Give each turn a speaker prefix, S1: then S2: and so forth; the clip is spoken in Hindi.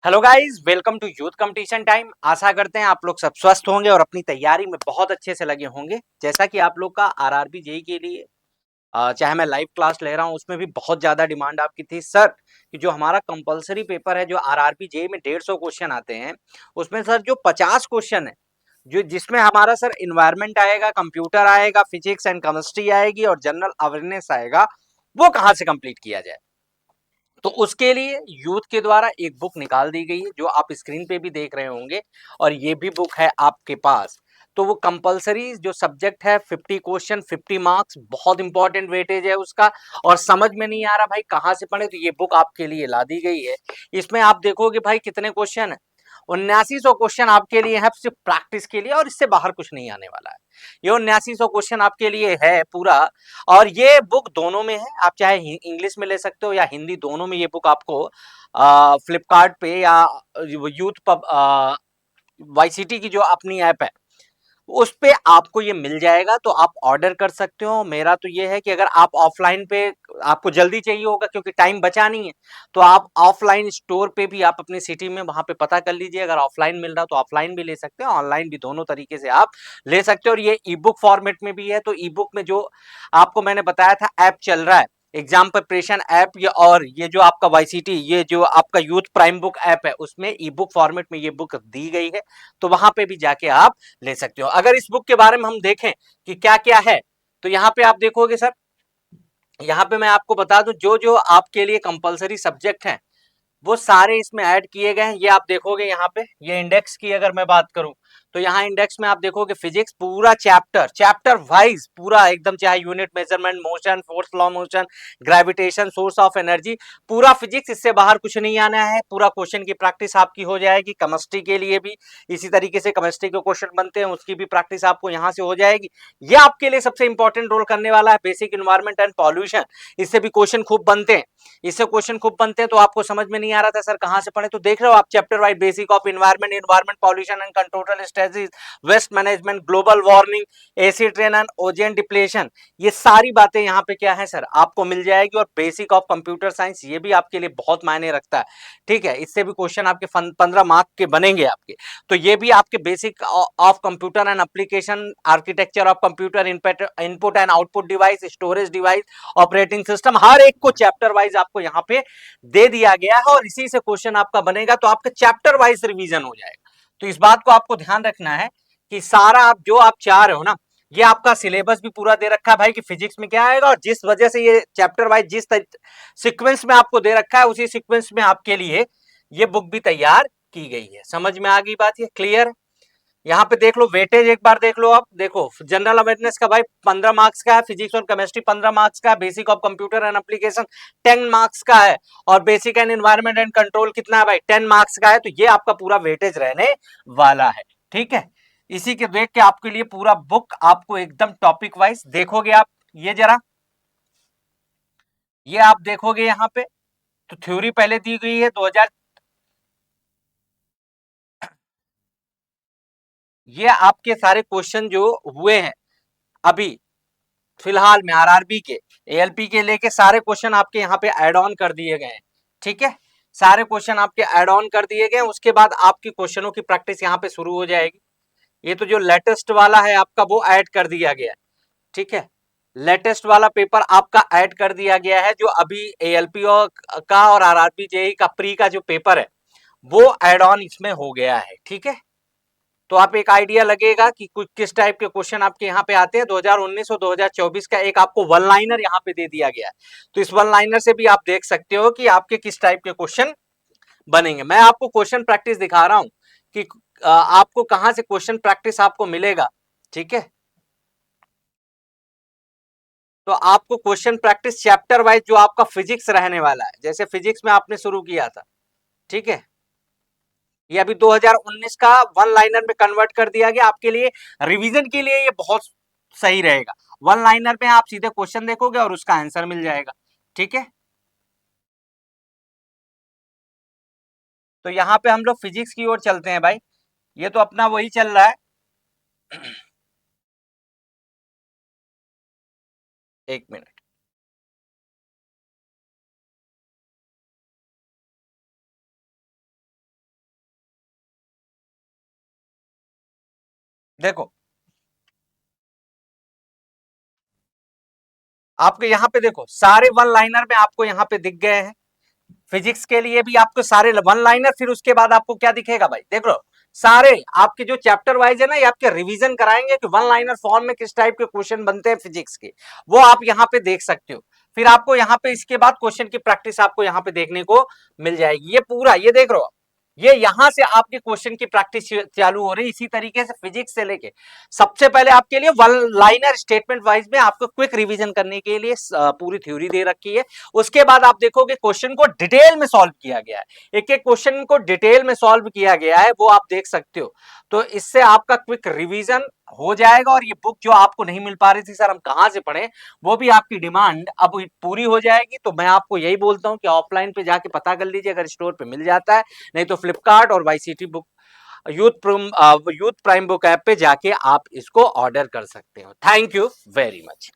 S1: Hello guys, welcome to youth competition time. आशा करते हैं आप लोग सब स्वस्थ होंगे और अपनी तैयारी में बहुत अच्छे से लगे होंगे। जैसा कि आप लोग का आरआरबी जेई के लिए चाहे मैं लाइव क्लास ले रहा हूं, उसमें भी बहुत ज्यादा डिमांड आपकी थी सर कि जो हमारा कंपलसरी पेपर है, जो आरआरबी जेई में 150 क्वेश्चन आते हैं, उसमें सर जो 50 क्वेश्चन है, जो जिसमें हमारा सर इन्वायरमेंट आएगा, कंप्यूटर आएगा, फिजिक्स एंड केमिस्ट्री आएगी और जनरल अवेयरनेस आएगा, वो कहां से कंप्लीट किया जाए। तो उसके लिए यूथ के द्वारा एक बुक निकाल दी गई है, जो आप स्क्रीन पे भी देख रहे होंगे, और ये भी बुक है आपके पास। तो वो कंपलसरी जो सब्जेक्ट है, 50 क्वेश्चन 50 मार्क्स, बहुत इंपॉर्टेंट वेटेज है उसका। और समझ में नहीं आ रहा भाई कहाँ से पढ़े, तो ये बुक आपके लिए ला दी गई है। इसमें आप देखोगे भाई कितने क्वेश्चन है, 7900 क्वेश्चन आपके लिए है सिर्फ प्रैक्टिस के लिए, और इससे बाहर कुछ नहीं आने वाला है। ये 7900 क्वेश्चन आपके लिए है पूरा। और ये बुक दोनों में है, आप चाहे इंग्लिश में ले सकते हो या हिंदी, दोनों में ये बुक आपको फ्लिपकार्ट पे या यूथ पब वाईसीटी की जो अपनी ऐप है उस पे आपको ये मिल जाएगा, तो आप ऑर्डर कर सकते हो। मेरा तो ये है कि अगर आप ऑफलाइन पे, आपको जल्दी चाहिए होगा क्योंकि टाइम बचा नहीं है, तो आप ऑफलाइन स्टोर पे भी आप अपनी सिटी में वहां पे पता कर लीजिए। अगर ऑफलाइन मिल रहा तो ऑफलाइन भी ले सकते हो, ऑनलाइन भी, दोनों तरीके से आप ले सकते हो। और ये ई बुक फॉर्मेट में भी है। तो ई बुक में जो आपको मैंने बताया था ऐप चल रहा है, एग्जाम प्रिपरेशन ऐप, ये और ये जो आपका वाईसीटी, ये जो आपका यूथ प्राइम बुक ऐप है, उसमें ई बुक फॉर्मेट में ये बुक दी गई है। तो वहां पे भी जाके आप ले सकते हो। अगर इस बुक के बारे में हम देखें कि क्या क्या है, तो यहाँ पे आप देखोगे सर, यहाँ पे मैं आपको बता दूं जो जो आपके लिए कंपलसरी सब्जेक्ट हैं वो सारे इसमें ऐड किए गए हैं। ये आप देखोगे यहाँ पे, ये इंडेक्स की अगर मैं बात करूं, तो यहाँ इंडेक्स में आप देखोगे फिजिक्स पूरा चैप्टर चैप्टर वाइज पूरा एकदम, चाहे unit measurement, motion, force law motion, gravitation, source of energy, पूरा फिजिक्स, इससे बाहर कुछ नहीं आना है। पूरा क्वेश्चन की प्रैक्टिस आपकी हो जाएगी। केमिस्ट्री के लिए भी इसी तरीके से केमिस्ट्री के क्वेश्चन बनते हैं, उसकी भी प्रैक्टिस आपको यहाँ से हो जाएगी। ये आपके लिए सबसे इंपॉर्टेंट रोल करने वाला है, बेसिक इन्वायरमेंट एंड पॉल्यूशन। इससे भी क्वेश्चन खूब बनते हैं, इससे क्वेश्चन खूब बनते हैं। तो आपको समझ में नहीं आ रहा था सर कहां से पढ़े, तो देख रहे हो आप chapter wise, basic of environment, environment pollution and control strategies, waste management, global warming, acid rain and ozone depletion, ये सारी बातें यहाँ पे क्या है सर आपको मिल जाएगी। और बेसिक ऑफ कंप्यूटर साइंस, ये भी आपके लिए बहुत मायने रखता है। ठीक है, इससे भी क्वेश्चन आपके 15 मार्क के बनेंगे आपके। तो ये भी आपके basic of computer and application, architecture of computer, input and output device, storage device, operating system, हर एक को चैप्टर वाइज आपको यहाँ पे दे दिया गया है। और इसी से क्वेश्चन आपका बनेगा, तो आपका चैप्टर वाइज रिवीजन हो जाएगा। तो इस बात को आपको ध्यान रखना है कि सारा आप जो आप चाह रहे हो ना, ये आपका सिलेबस भी पूरा दे रखा है भाई कि फिजिक्स में क्या आएगा, और जिस वजह से ये चैप्टर वाइज जिस सीक्वेंस में आपको दे रखा है, उसी सीक्वेंस में आपके लिए ये बुक भी तैयार की गई है। समझ में आ गई बात, ये क्लियर? यहाँ पे देख लो वेटेज, एक बार देख लो आप, देखो जनरल अवेयरनेस का भाई 15 मार्क्स का है, फिजिक्स और केमिस्ट्री 15 मार्क्स का है, basic of computer and application 10 marks का है, और basic and environment and control कितना है भाई, 10 मार्क्स का है। तो ये आपका पूरा वेटेज रहने वाला है। ठीक है, इसी के देख के आपके लिए पूरा बुक आपको एकदम टॉपिक वाइज देखोगे आप। ये जरा, ये आप देखोगे यहाँ पे, तो थ्योरी पहले दी गई है 2000, ये आपके सारे क्वेश्चन जो हुए हैं अभी फिलहाल में आरआरबी के, एएलपी के लेके सारे क्वेश्चन आपके यहाँ पे ऐड ऑन कर दिए गए हैं। ठीक है, सारे क्वेश्चन आपके ऐड ऑन कर दिए गए। उसके बाद आपकी क्वेश्चनों की प्रैक्टिस यहाँ पे शुरू हो जाएगी। ये तो जो लेटेस्ट वाला है आपका वो ऐड कर दिया गया है। ठीक है, लेटेस्ट वाला पेपर आपका ऐड कर दिया गया है, जो अभी एएलपी का और आरआरबी जेई का प्री का जो पेपर है वो ऐड ऑन इसमें हो गया है। ठीक है, तो आप एक आइडिया लगेगा कि कुछ किस टाइप के क्वेश्चन आपके यहाँ पे आते हैं। 2019 और 2024 का एक आपको वन लाइनर यहाँ पे दे दिया गया है, तो इस वन लाइनर से भी आप देख सकते हो कि आपके किस टाइप के क्वेश्चन बनेंगे। मैं आपको क्वेश्चन प्रैक्टिस दिखा रहा हूं कि आपको कहां से क्वेश्चन प्रैक्टिस आपको मिलेगा। ठीक है, तो आपको क्वेश्चन प्रैक्टिस चैप्टर वाइज जो आपका फिजिक्स रहने वाला है, जैसे फिजिक्स में आपने शुरू किया था, ठीक है, ये अभी 2019 का वन लाइनर में कन्वर्ट कर दिया गया आपके लिए। रिवीजन के लिए ये बहुत सही रहेगा। वन लाइनर में आप सीधे क्वेश्चन देखोगे और उसका आंसर मिल जाएगा। ठीक है, तो यहां पे हम लोग फिजिक्स की ओर चलते हैं भाई। ये तो अपना वही चल रहा है। एक मिनट, देखो आपके यहाँ पे देखो सारे वन लाइनर में आपको यहाँ पे दिख गए हैं। फिजिक्स के लिए भी आपको सारे वन लाइनर, फिर उसके बाद आपको क्या दिखेगा भाई, देख लो सारे आपके जो चैप्टर वाइज है ना, ये आपके रिवीजन कराएंगे कि वन लाइनर फॉर्म में किस टाइप के क्वेश्चन बनते हैं फिजिक्स के, वो आप यहाँ पे देख सकते हो। फिर आपको यहाँ पे इसके बाद क्वेश्चन की प्रैक्टिस आपको यहाँ पे देखने को मिल जाएगी। ये पूरा ये देख रहे हो, ये यहां से आपके क्वेश्चन की प्रैक्टिस चालू हो रही है। इसी तरीके से फिजिक्स से लेके सबसे पहले आपके लिए वन लाइनर स्टेटमेंट वाइज में आपको क्विक रिवीजन करने के लिए पूरी थ्योरी दे रखी है। उसके बाद आप देखोगे क्वेश्चन को डिटेल में सॉल्व किया गया है, एक एक क्वेश्चन को डिटेल में सॉल्व किया गया है, वो आप देख सकते हो। तो इससे आपका क्विक रिवीजन हो जाएगा। और ये बुक जो आपको नहीं मिल पा रही थी सर हम कहां से पढ़ें, वो भी आपकी डिमांड अब पूरी हो जाएगी। तो मैं आपको यही बोलता हूं कि ऑफलाइन पे जाके पता कर लीजिए अगर स्टोर पे मिल जाता है, नहीं तो फ्लिपकार्ट और YCT book youth prime book app पे जाके आप इसको ऑर्डर कर सकते हो। Thank you very much.